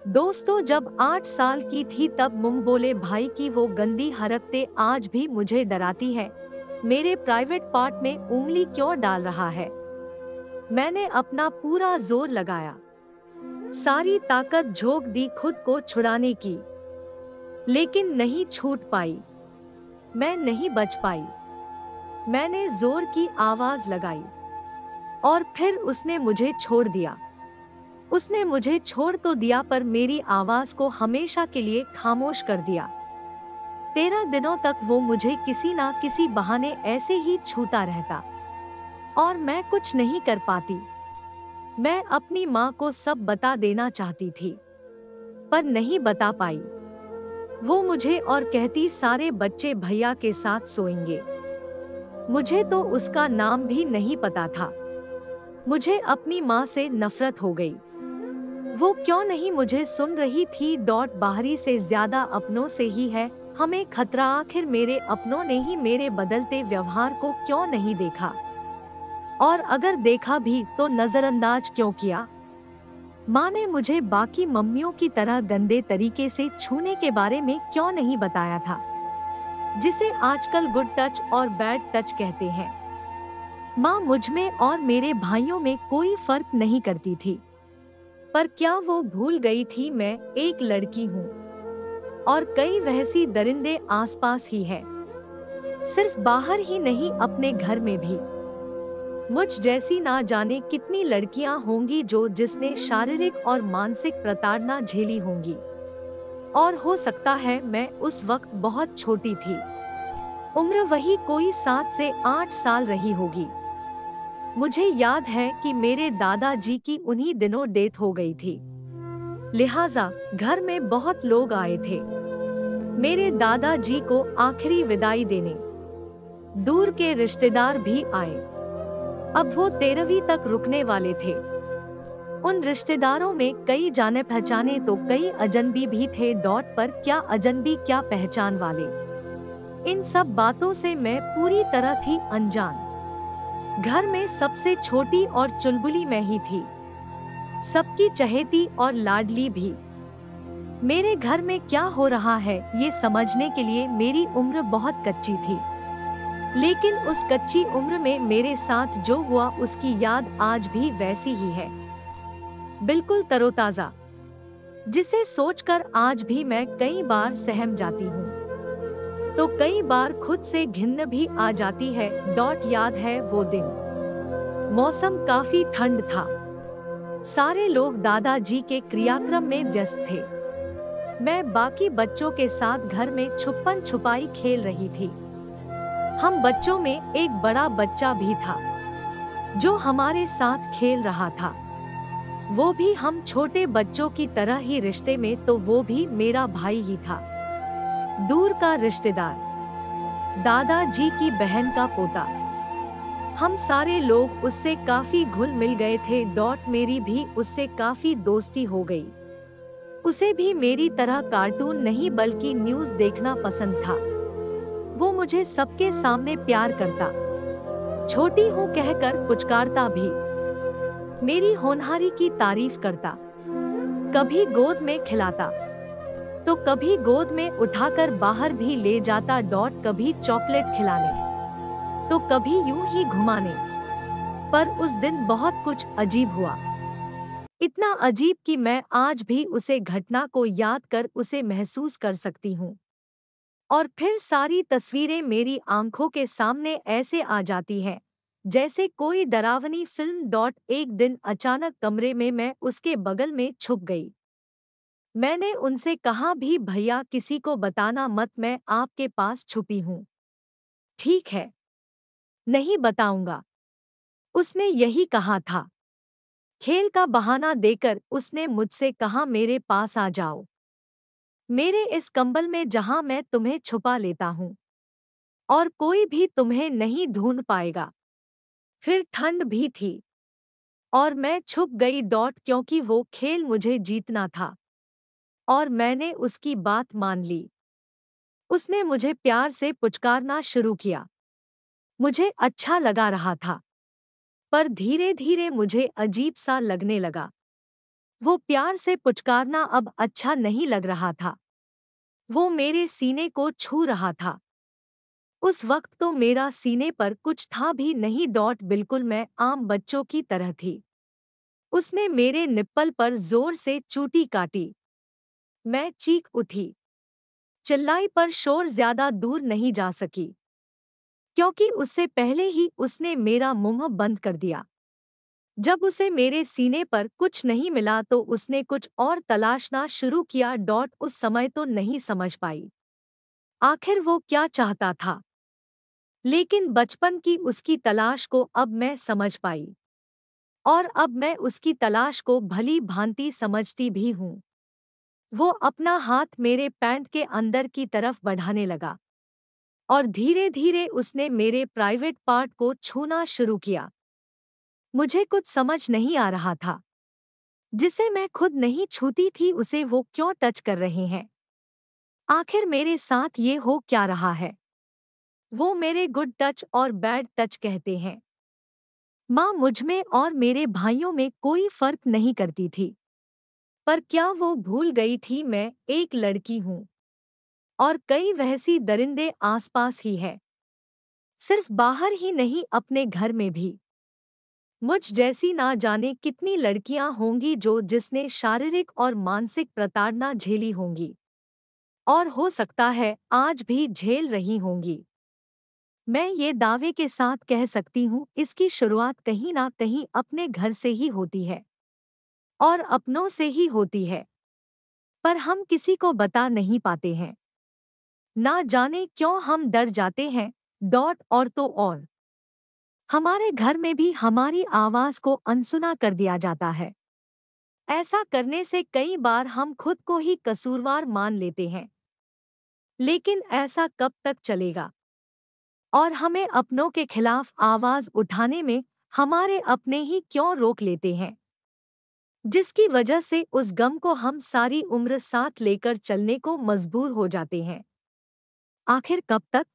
दोस्तों, जब 8 साल की थी तब मुंह बोले भाई की वो गंदी हरकतें आज भी मुझे डराती है। मेरे प्राइवेट पार्ट में उंगली क्यों डाल रहा है? मैंने अपना पूरा जोर लगाया, सारी ताकत झोंक दी खुद को छुड़ाने की, लेकिन नहीं छूट पाई। मैं नहीं बच पाई। मैंने जोर की आवाज लगाई और फिर उसने मुझे छोड़ दिया। उसने मुझे छोड़ तो दिया पर मेरी आवाज को हमेशा के लिए खामोश कर दिया। 13 दिनों तक वो मुझे किसी ना किसी बहाने ऐसे ही छूता रहता और मैं कुछ नहीं कर पाती। मैं अपनी माँ को सब बता देना चाहती थी, पर नहीं बता पाई। वो मुझे और कहती सारे बच्चे भैया के साथ सोएंगे। मुझे तो उसका नाम भी नहीं पता था। मुझे अपनी माँ से नफरत हो गई। वो क्यों नहीं मुझे सुन रही थी? बाहरी से ज्यादा अपनों से ही है हमें खतरा। आखिर मेरे अपनों ने ही मेरे बदलते व्यवहार को क्यों नहीं देखा? और अगर देखा भी तो नजरअंदाज क्यों किया? माँ ने मुझे बाकी मम्मियों की तरह गंदे तरीके से छूने के बारे में क्यों नहीं बताया था, जिसे आजकल गुड टच और बैड टच कहते हैं। माँ मुझ में और मेरे भाइयों में कोई फर्क नहीं करती थी, पर क्या वो भूल गई थी मैं एक लड़की हूँ और कई वैसी दरिंदे आसपास ही है। सिर्फ बाहर ही नहीं, अपने घर में भी। मुझ जैसी ना जाने कितनी लड़कियां होंगी जिसने शारीरिक और मानसिक प्रताड़ना झेली होंगी। और हो सकता है मैं उस वक्त बहुत छोटी थी। उम्र वही कोई 7 से 8 साल रही होगी। मुझे याद है कि मेरे दादाजी की उन्हीं दिनों डेथ हो गई थी, लिहाजा घर में बहुत लोग आए थे मेरे दादाजी को आखिरी विदाई देने। दूर के रिश्तेदार भी आए। अब वो 13वीं तक रुकने वाले थे। उन रिश्तेदारों में कई जाने पहचाने तो कई अजनबी भी थे। पर क्या अजनबी क्या पहचान वाले। इन सब बातों से मैं पूरी तरह थी अनजान। घर में सबसे छोटी और चुलबुली मैं ही थी, सबकी चहेती और लाडली भी। मेरे घर में क्या हो रहा है ये समझने के लिए मेरी उम्र बहुत कच्ची थी, लेकिन उस कच्ची उम्र में मेरे साथ जो हुआ उसकी याद आज भी वैसी ही है, बिल्कुल तरोताजा, जिसे सोचकर आज भी मैं कई बार सहम जाती हूँ तो कई बार खुद से घिन्न भी आ जाती है। याद है वो दिन, मौसम काफी ठंड था। सारे लोग दादाजी के क्रियाक्रम में व्यस्त थे। मैं बाकी बच्चों के साथ घर में छुपन छुपाई खेल रही थी। हम बच्चों में एक बड़ा बच्चा भी था जो हमारे साथ खेल रहा था। वो भी हम छोटे बच्चों की तरह ही रिश्ते में, तो वो भी मेरा भाई ही था, दूर का रिश्तेदार, दादाजी की बहन का पोता। हम सारे लोग उससे काफी घुल मिल गए थे। मेरी भी उससे काफी दोस्ती हो गई। उसे भी मेरी तरह कार्टून नहीं बल्कि न्यूज़ देखना पसंद था। वो मुझे सबके सामने प्यार करता, छोटी हूँ कहकर पुचकारता भी, मेरी होनहारी की तारीफ करता, कभी गोद में खिलाता तो कभी गोद में उठाकर बाहर भी ले जाता। कभी चॉकलेट खिलाने तो कभी यूं ही घुमाने। पर उस दिन बहुत कुछ अजीब हुआ, इतना अजीब कि मैं आज भी उसे घटना को याद कर उसे महसूस कर सकती हूँ। और फिर सारी तस्वीरें मेरी आंखों के सामने ऐसे आ जाती हैं जैसे कोई डरावनी फिल्म। एक दिन अचानक कमरे में मैं उसके बगल में छुप गई। मैंने उनसे कहा भी भैया किसी को बताना मत, मैं आपके पास छुपी हूँ। ठीक है, नहीं बताऊंगा, उसने यही कहा था। खेल का बहाना देकर उसने मुझसे कहा मेरे पास आ जाओ, मेरे इस कंबल में जहां मैं तुम्हें छुपा लेता हूँ और कोई भी तुम्हें नहीं ढूंढ पाएगा। फिर ठंड भी थी और मैं छुप गई। क्योंकि वो खेल मुझे जीतना था और मैंने उसकी बात मान ली। उसने मुझे प्यार से पुचकारना शुरू किया। मुझे अच्छा लगा रहा था, पर धीरे धीरे मुझे अजीब सा लगने लगा। वो प्यार से पुचकारना अब अच्छा नहीं लग रहा था। वो मेरे सीने को छू रहा था। उस वक्त तो मेरा सीने पर कुछ था भी नहीं। बिल्कुल मैं आम बच्चों की तरह थी। उसने मेरे निप्पल पर जोर से चूटी काटी। मैं चीख उठी, चिल्लाई, पर शोर ज्यादा दूर नहीं जा सकी, क्योंकि उससे पहले ही उसने मेरा मुंह बंद कर दिया। जब उसे मेरे सीने पर कुछ नहीं मिला तो उसने कुछ और तलाशना शुरू किया। उस समय तो नहीं समझ पाई आखिर वो क्या चाहता था, लेकिन बचपन की उसकी तलाश को अब मैं समझ पाई, और अब मैं उसकी तलाश को भली भांति समझती भी हूँ। वो अपना हाथ मेरे पैंट के अंदर की तरफ बढ़ाने लगा, और धीरे धीरे उसने मेरे प्राइवेट पार्ट को छूना शुरू किया। मुझे कुछ समझ नहीं आ रहा था, जिसे मैं खुद नहीं छूती थी उसे वो क्यों टच कर रहे हैं। आखिर मेरे साथ ये हो क्या रहा है। वो मेरे गुड टच और बैड टच कहते हैं। माँ मुझमें और मेरे भाइयों में कोई फर्क नहीं करती थी। पर क्या वो भूल गई थी मैं एक लड़की हूँ, और कई वैसी दरिंदे आसपास ही है। सिर्फ बाहर ही नहीं, अपने घर में भी मुझ जैसी ना जाने कितनी लड़कियां होंगी जिसने शारीरिक और मानसिक प्रताड़ना झेली होंगी, और हो सकता है आज भी झेल रही होंगी। मैं ये दावे के साथ कह सकती हूँ इसकी शुरुआत कहीं ना कहीं अपने घर से ही होती है, और अपनों से ही होती है, पर हम किसी को बता नहीं पाते हैं। ना जाने क्यों हम डर जाते हैं। और तो और हमारे घर में भी हमारी आवाज को अनसुना कर दिया जाता है। ऐसा करने से कई बार हम खुद को ही कसूरवार मान लेते हैं। लेकिन ऐसा कब तक चलेगा, और हमें अपनों के खिलाफ आवाज उठाने में हमारे अपने ही क्यों रोक लेते हैं, जिसकी वजह से उस गम को हम सारी उम्र साथ लेकर चलने को मजबूर हो जाते हैं। आखिर कब तक।